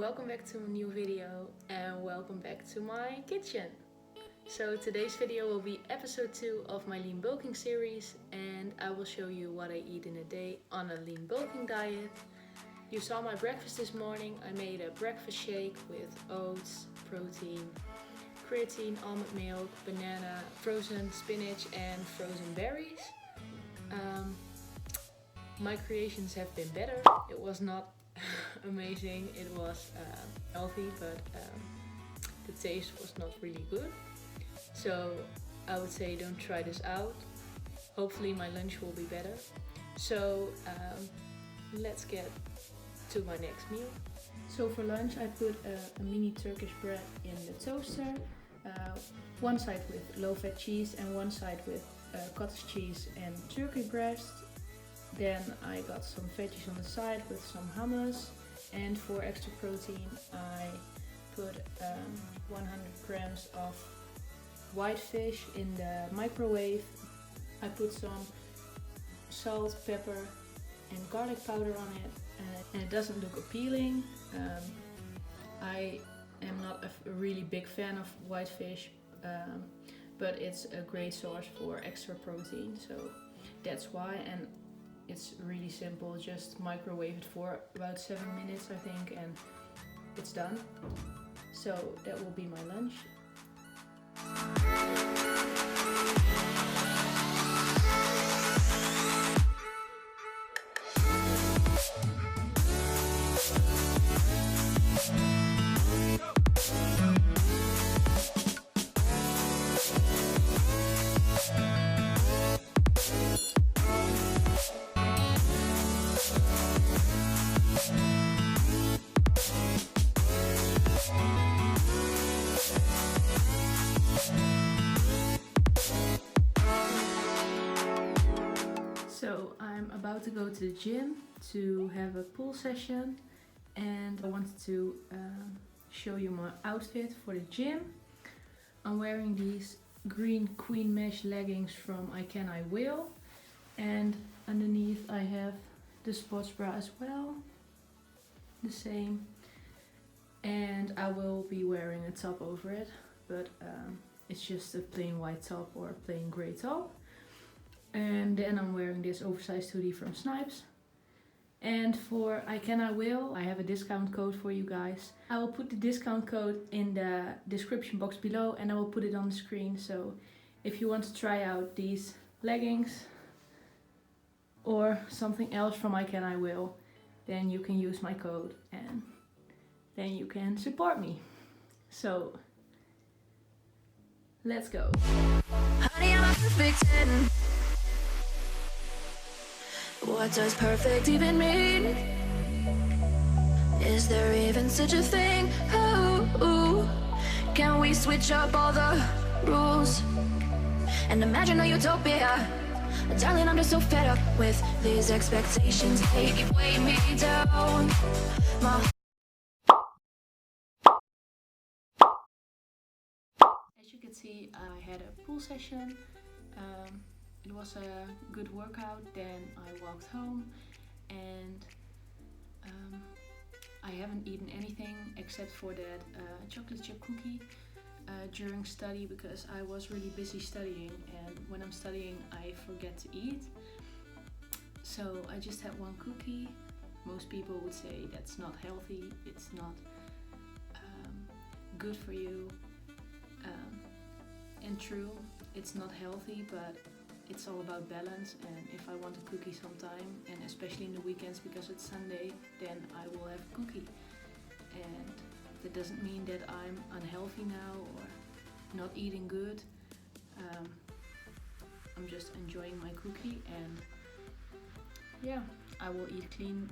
welcome back to a new video and welcome back to my kitchen. So today's video will be episode 2 of my lean bulking series, and I will show you what I eat in a day on a lean bulking diet. You saw my breakfast this morning. I made a breakfast shake with oats, protein, creatine, almond milk, banana, frozen spinach and frozen berries. My creations have been better. It was not amazing, it was healthy, but the taste was not really good. So I would say don't try this out. Hopefully my lunch will be better. So let's get to my next meal. So for lunch I put a mini Turkish bread in the toaster. One side with low-fat cheese and one side with cottage cheese and turkey breast. Then I got some veggies on the side with some hummus, and for extra protein I put 100 grams of white fish in the microwave. I put some salt, pepper and garlic powder on it, and it doesn't look appealing. I am not a really big fan of white fish, but it's a great source for extra protein, so that's why. And it's really simple, just microwave it for about 7 minutes I think, and it's done. So that will be my lunch. So I'm about to go to the gym to have a pull session, and I wanted to show you my outfit for the gym. I'm wearing these green queen mesh leggings from I Can I Will, and underneath I have the sports bra as well, the same, and I will be wearing a top over it, but it's just a plain white top or a plain grey top. And then I'm wearing this oversized hoodie from Snipes. And for I Can I Will, I have a discount code for you guys. I will put the discount code in the description box below, and I will put it on the screen. So if you want to try out these leggings or something else from I Can I Will, then you can use my code and then you can support me. So let's go. Honey, I'm a perfect 10. What does perfect even mean? Is there even such a thing? Ooh, can we switch up all the rules and imagine a utopia? Darling, I'm just so fed up with these expectations. They weigh me down. As you can see, I had a pool session. It was a good workout. Then I walked home, and I haven't eaten anything except for that chocolate chip cookie during study, because I was really busy studying, and when I'm studying I forget to eat. So I just had one cookie. Most people would say that's not healthy, it's not good for you, and true, it's not healthy, but it's all about balance. And if I want a cookie sometime, and especially in the weekends because it's Sunday, then I will have a cookie. And that doesn't mean that I'm unhealthy now or not eating good. I'm just enjoying my cookie, and yeah, I will eat clean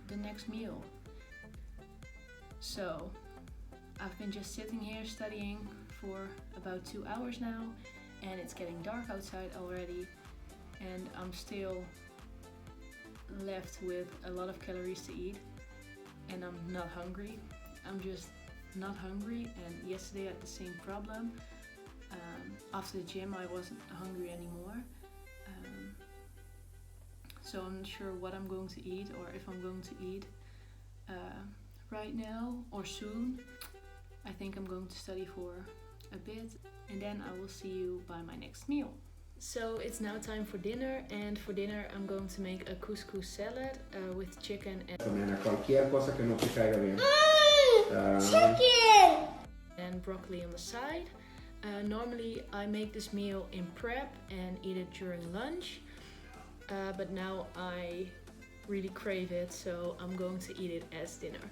the next meal. So I've been just sitting here studying for about 2 hours now, and it's getting dark outside already, and I'm still left with a lot of calories to eat, and I'm not hungry. I'm just not hungry, and yesterday I had the same problem. After the gym I wasn't hungry anymore, so I'm not sure what I'm going to eat, or if I'm going to eat right now or soon. I think I'm going to study for a bit and then I will see you by my next meal. So it's now time for dinner, and for dinner I'm going to make a couscous salad with chicken and broccoli on the side. Normally I make this meal in prep and eat it during lunch, but now I really crave it, so I'm going to eat it as dinner.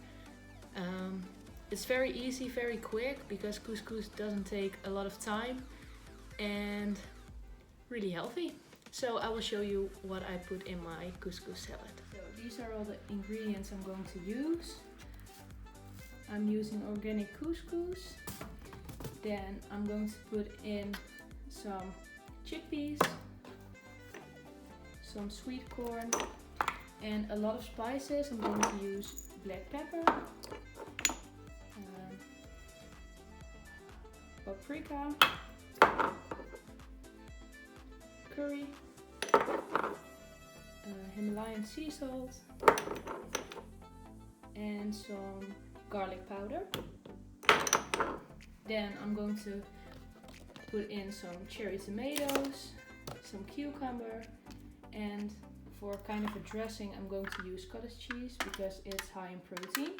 It's very easy, very quick, because couscous doesn't take a lot of time and really healthy. So I will show you what I put in my couscous salad. So these are all the ingredients I'm going to use. I'm using organic couscous. Then I'm going to put in some chickpeas, some sweet corn, and a lot of spices. I'm going to use black pepper, paprika, curry, Himalayan sea salt, and some garlic powder. Then I'm going to put in some cherry tomatoes, some cucumber, and for kind of a dressing I'm going to use cottage cheese because it's high in protein.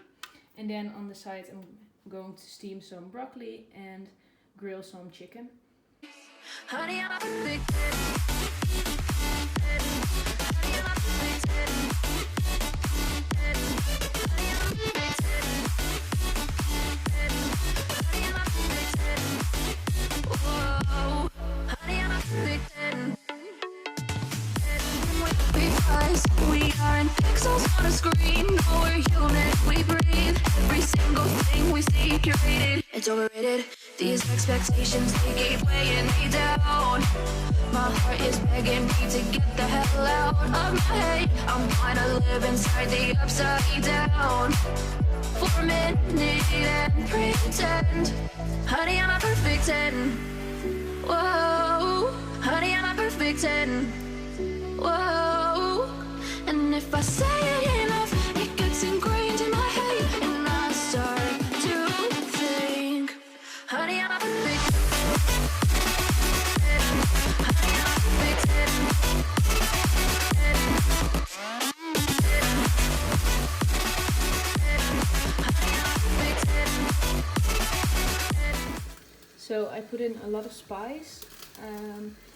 And then on the side I'm going to steam some broccoli and grill some chicken. Honey, I'm a big we aren't pixels on a screen. No, we're human, we breathe. Every single thing we see curated. It's overrated. These expectations, they keep weighing me down. My heart is begging me to get the hell out of my head. I'm trying to live inside the upside down for a minute and pretend. Honey, I'm a perfect 10. Whoa, honey, I'm a perfect 10. Whoa, and if I say it enough, it gets ingrained in my head, and I start to think, honey, I'm a perfect 10. Honey, I'm a perfect 10. Honey, I'm a perfect 10. So I put in a lot of spice,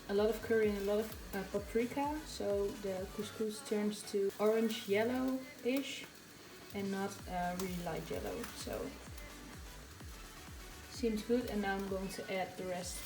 a lot of curry and a lot of paprika, so the couscous turns to orange yellow-ish and not really light yellow. So seems good, and now I'm going to add the rest.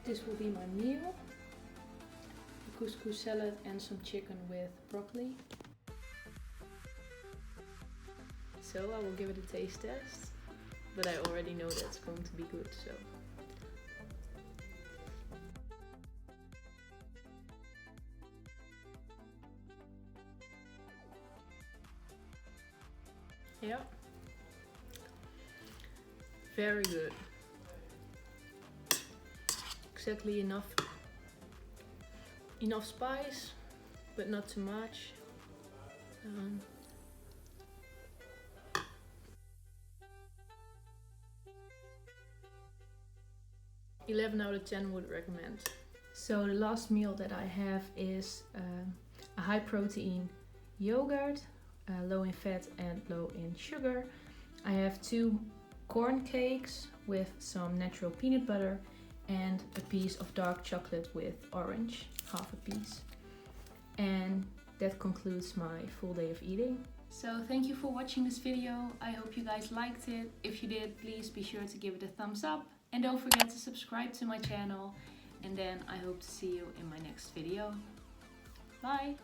This will be my meal. A couscous salad and some chicken with broccoli. So I will give it a taste test, but I already know that it's going to be good, so. Yeah. Very good. Exactly enough spice, but not too much. 11 out of 10 would recommend. So the last meal that I have is a high protein yogurt, low in fat and low in sugar. I have 2 corn cakes with some natural peanut butter and a piece of dark chocolate with orange, half a piece. And that concludes my full day of eating. So thank you for watching this video. I hope you guys liked it. If you did, please be sure to give it a thumbs up And don't forget to subscribe to my channel. And then I hope to see you in my next video. Bye!